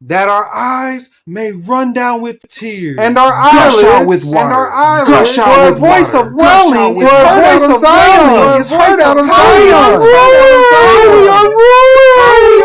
that our eyes may run down with tears, and our gush eyelids out with water, and our eyelids, gush out with voice water, of wailing is heard out of Zion, is heard out of Zion. We are ruined.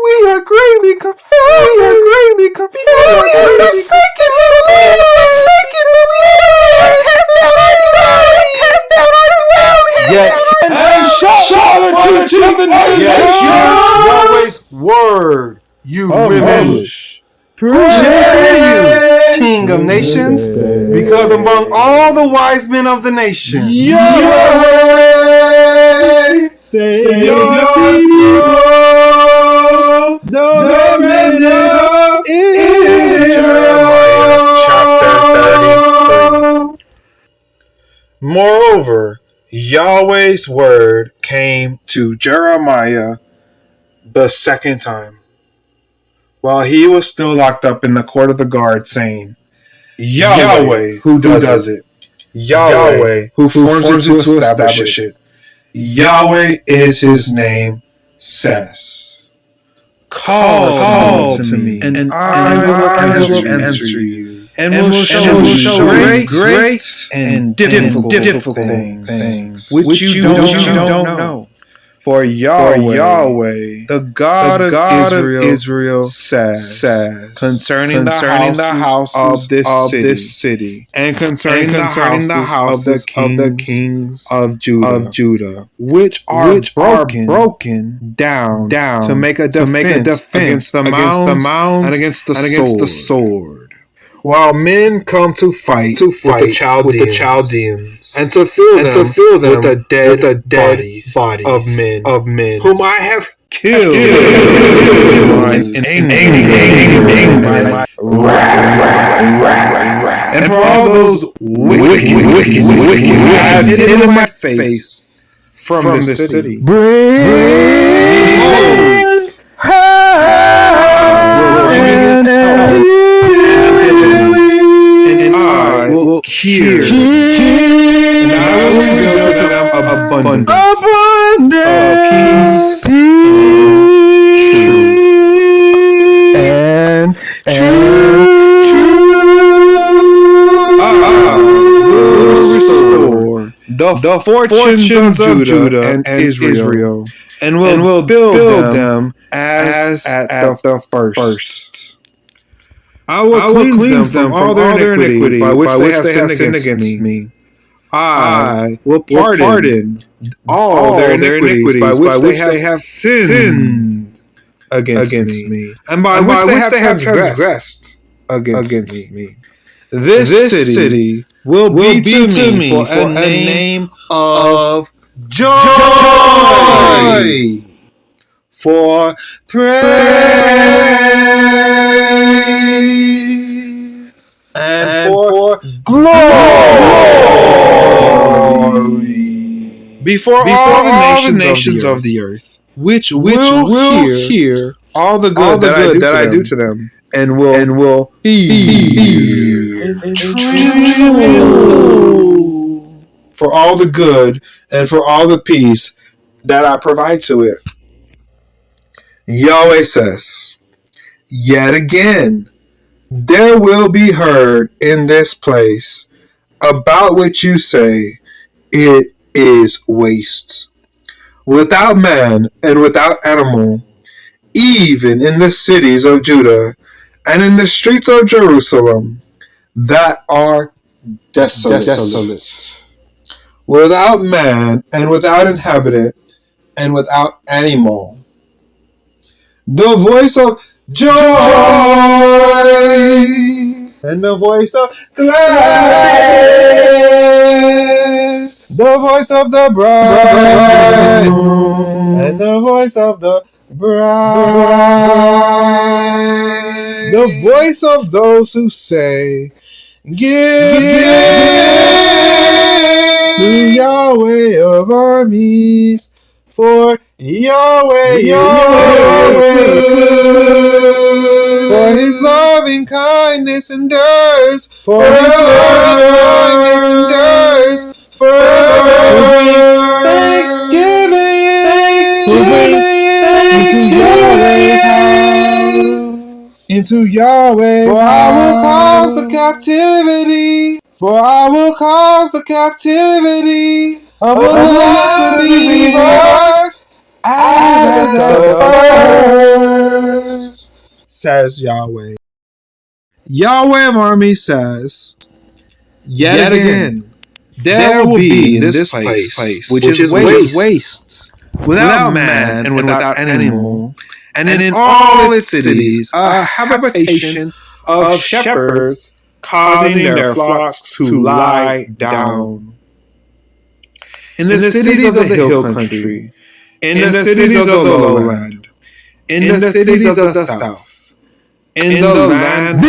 We are greatly confused. We are greatly confused. We are forsaken. We are forsaken. Cast down our dwelling. Cast down our dwelling. Yet Yahweh's word, you women. Praise you, King of nations, because among all the wise men of the nation, Yahweh, say your people, the remnant of Israel. Chapter 33. Moreover, Yahweh's word came to Jeremiah the second time, while he was still locked up in the court of the guard, saying, Yahweh, who does it? Yahweh, who forms it to establish it. Yahweh is his name, says, Call to me, and I will answer you, and will show you great and difficult things which you don't know. For Yahweh, the God of Israel says concerning the house of this city, and concerning the houses of the kings of Judah, which are broken down to make a defense against the mounds and against the sword. While men come to fight with the Chaldeans, and to fill them with the dead bodies of men whom I have killed in anger, and for all those wicked I have hidden my face from this city. Cure, and I will reveal to them abundance of peace, and truth. Will restore the fortunes of Judah and Israel, and will build them as at the first. I will cleanse them from all their iniquity by which they have sinned against me. I will pardon all their iniquities by which they have sinned against me, and by which they have transgressed against me. This city will be to me for a name of joy, for praise, and for glory before all the nations of the earth, which will hear all the good that I do to them, and will fear and tremble for all the good and for all the peace that I provide to it. Yahweh says, yet again, there will be heard in this place, about which you say, it is waste, without man and without animal, even in the cities of Judah and in the streets of Jerusalem, that are desolate, without man and without inhabitant and without animal. The voice of joy and the voice of gladness, the voice of the bride and the voice of the bride, the voice of those who say, give to Yahweh of Armies, for Yahweh is good, for his loving kindness endures, for his loving kindness endures forever. into Yahweh's For I will cause the house. captivity. For I will cause the captivity of the land to be reversed as the first, says Yahweh. Yahweh of Armies says, Yet again, there will be in this place, which is waste, without man and without animal, and in all its cities, a habitation of shepherds, causing their flocks to lie down. In the cities of the hill country, in the cities of the lowland, in the cities of the south, in the land of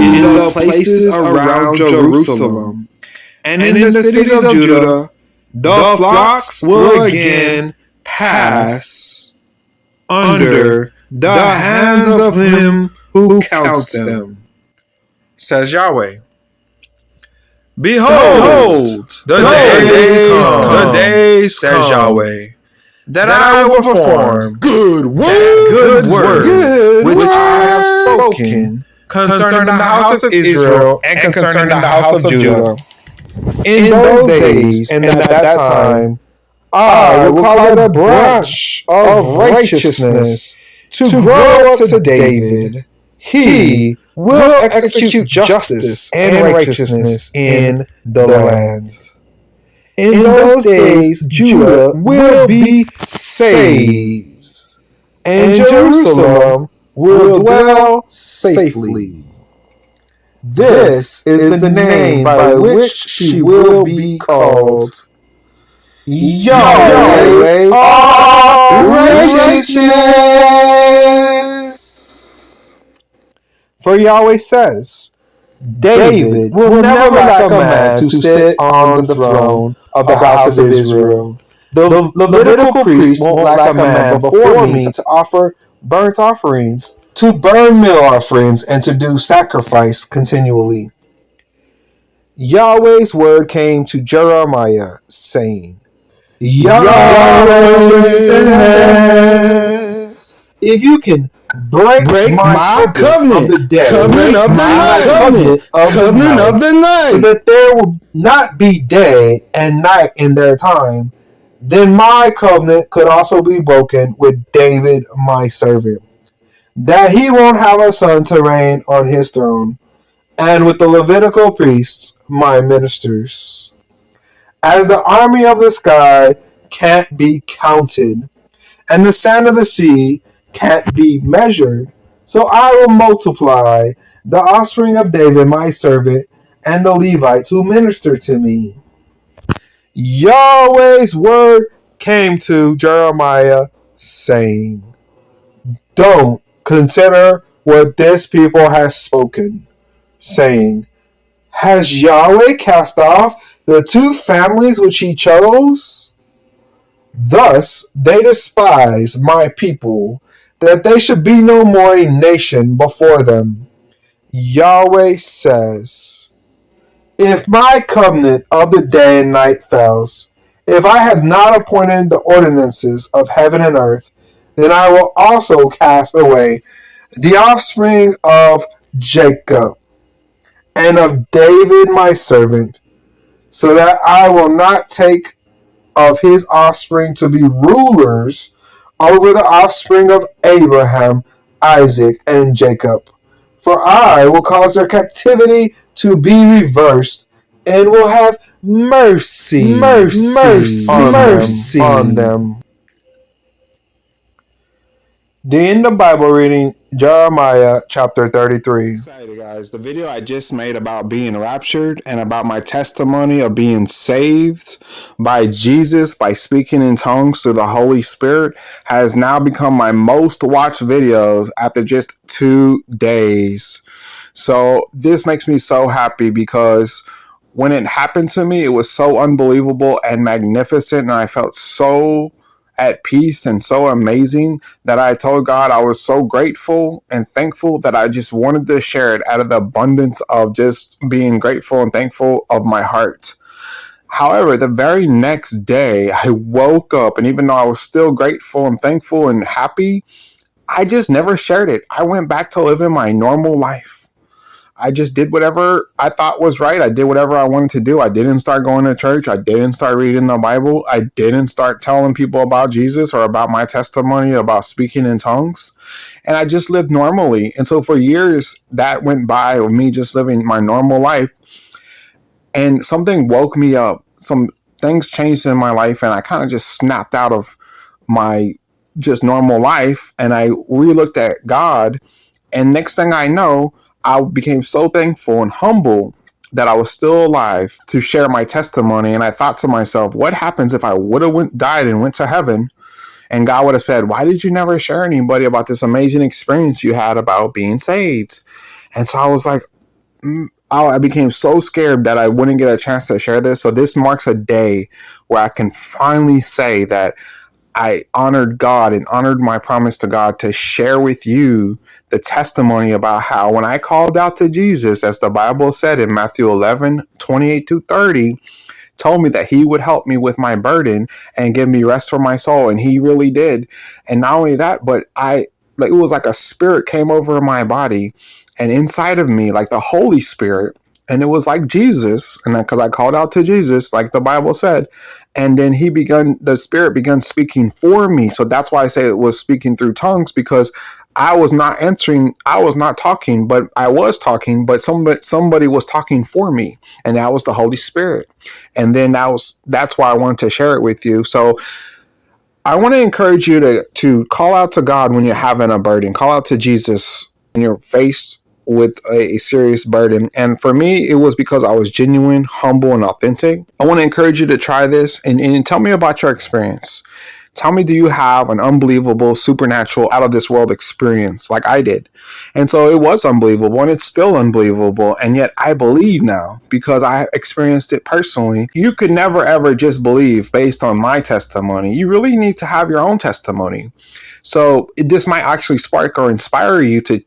in the places around Jerusalem, and in the cities of Judah, the flocks will again pass under the hands of him who counts them, says Yahweh. Behold, The days, says Yahweh, that I will perform good word, which I have spoken concerning the house of Israel and concerning the house of Judah. In those days and at that time, I will cause a branch of righteousness to grow up to David. He will execute justice and righteousness in the land. In those days, Judah will be saved, and Jerusalem will dwell safely. This is the name by which she will be called. Yahweh of righteousness. For Yahweh says, David will never lack a man to sit on the throne of the house of Israel. The Levitical priest won't lack a man before me to offer burnt offerings, to burn meal offerings, and to do sacrifice continually. Yahweh's word came to Jeremiah, saying, Yahweh says, if you can break my covenant of the day, covenant of the night, so that there will not be day and night in their time, then my covenant could also be broken with David, my servant, that he won't have a son to reign on his throne, and with the Levitical priests, my ministers. As the army of the sky can't be counted, and the sand of the sea can't be measured, so I will multiply the offspring of David, my servant, and the Levites who minister to me. Yahweh's word came to Jeremiah, saying, Don't consider what this people has spoken, saying, Has Yahweh cast off the two families which he chose? Thus they despise my people, that they should be no more a nation before them. Yahweh says, If my covenant of the day and night fails, if I have not appointed the ordinances of heaven and earth, then I will also cast away the offspring of Jacob and of David my servant, so that I will not take of his offspring to be rulers over the offspring of Abraham, Isaac, and Jacob. For I will cause their captivity to be reversed, and will have mercy on them. The end of Bible reading, Jeremiah chapter 33. Excited, guys. The video I just made about being raptured and about my testimony of being saved by Jesus by speaking in tongues through the Holy Spirit has now become my most watched videos after just 2 days. So this makes me so happy because when it happened to me, it was so unbelievable and magnificent, and I felt so at peace and so amazing that I told God I was so grateful and thankful that I just wanted to share it out of the abundance of just being grateful and thankful of my heart. However, the very next day I woke up, and even though I was still grateful and thankful and happy, I just never shared it. I went back to living my normal life. I just did whatever I thought was right. I did whatever I wanted to do. I didn't start going to church. I didn't start reading the Bible. I didn't start telling people about Jesus or about my testimony about speaking in tongues. And I just lived normally. And so for years, that went by with me just living my normal life. And something woke me up. Some things changed in my life, and I kind of just snapped out of my just normal life. And I re-looked at God. And next thing I know, I became so thankful and humble that I was still alive to share my testimony. And I thought to myself, what happens if I would have died and went to heaven, and God would have said, why did you never share anybody about this amazing experience you had about being saved? And so I was like, I became so scared that I wouldn't get a chance to share this. So this marks a day where I can finally say that I honored God and honored my promise to God to share with you the testimony about how when I called out to Jesus, as the Bible said in Matthew 11:28-30, told me that he would help me with my burden and give me rest for my soul. And he really did. And not only that, but it was like a spirit came over my body and inside of me, like the Holy Spirit. And it was like Jesus, and because I called out to Jesus, like the Bible said, and then the Spirit began speaking for me. So that's why I say it was speaking through tongues, because I was not talking, but I was talking, but somebody was talking for me, and that was the Holy Spirit. And then that's why I wanted to share it with you. So I want to encourage you to call out to God when you're having a burden. Call out to Jesus when you're faced with a serious burden. And for me, it was because I was genuine, humble, and authentic. I want to encourage you to try this and tell me about your experience. Tell me, do you have an unbelievable, supernatural, out of this world experience like I did? And so it was unbelievable, and it's still unbelievable. And yet I believe now because I experienced it personally. You could never, ever just believe based on my testimony. You really need to have your own testimony. So this might actually spark or inspire you to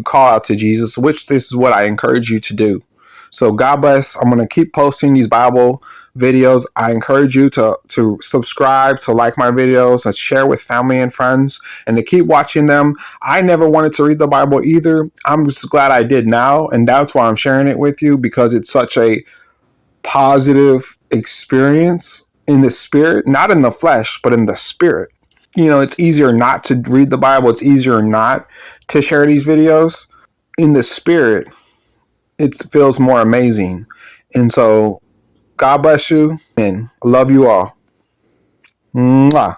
call out to Jesus, which this is what I encourage you to do. So God bless. I'm going to keep posting these Bible videos. I encourage you to subscribe, to like my videos, and share with family and friends, and to keep watching them. I never wanted to read the Bible either. I'm just glad I did now, and that's why I'm sharing it with you, because it's such a positive experience in the spirit, not in the flesh, but in the spirit. It's easier not to read the Bible. It's easier not to share these videos. In the spirit, it feels more amazing. And so God bless you, and I love you all. Mwah.